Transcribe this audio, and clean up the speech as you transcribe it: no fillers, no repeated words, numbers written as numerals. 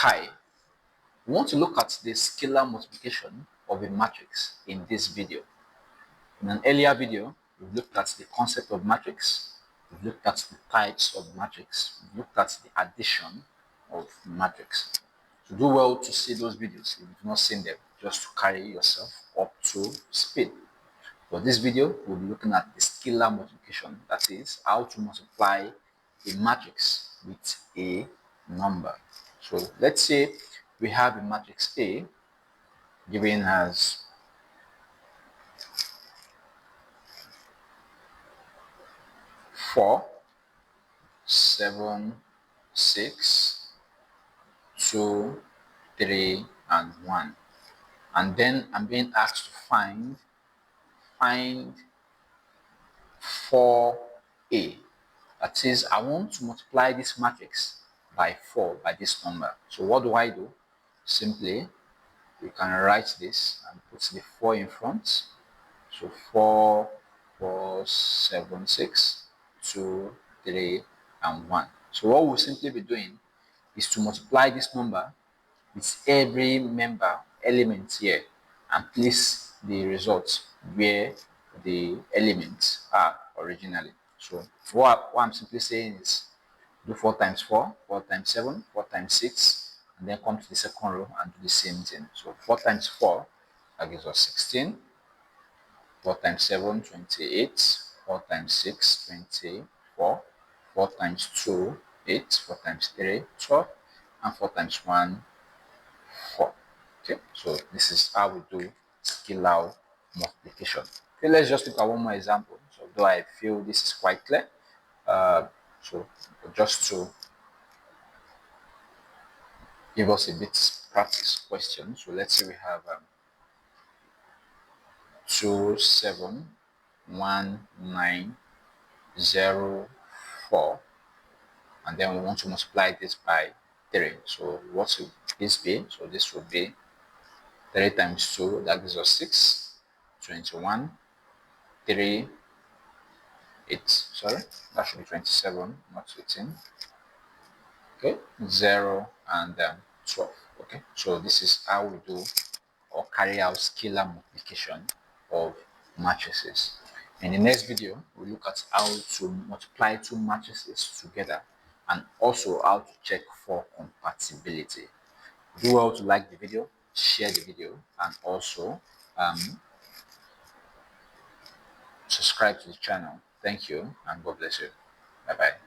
Hi, we want to look at the scalar multiplication of a matrix in this video. In an earlier video, we've looked at the concept of matrix, we've looked at the types of matrix, we've looked at the addition of matrix. So do well to see those videos if you've not seen them, just to carry yourself up to speed. For this video, we'll be looking at the scalar multiplication, that is, how to multiply a matrix with a number. So let's say we have a matrix A given as 4, 7, 6, 2, 3, and 1. And then I'm being asked to find 4A. That is, I want to multiply this matrix by 4 by this number. So what do? Simply, you can write this and put the 4 in front. So 4, 4, 7, 6, 2, 3, and 1. So what we'll simply be doing is to multiply this number with every member element here and place the results where the elements are originally. So what I'm simply saying is do 4 times 4, 4 times 7, 4 times 6, and then come to the second row and do the same thing. So 4 times 4, that gives us 16. 4 times 7, 28. 4 times 6, 24. 4 times 2, 8. 4 times 3, 12. And 4 times 1, 4. Okay, so this is how we do scalar multiplication. Okay, let's just look at one more example. So though I feel this is quite clear, so just to give us a bit practice question. So let's say we have 2, 7, 1, 9, 0, 4, and then we want to multiply this by 3. So what will this be? So this will be 3 times 2, that gives us 6, 21, 3, 8. Sorry, that should be 27, not 18. Okay, 0 and 12. Okay, so this is how we do or carry out scalar multiplication of matrices. In the next video, we'll look at how to multiply two matrices together and also how to check for compatibility. Do well to like the video, share the video, and also subscribe to the channel. Thank you and God bless you. Bye bye.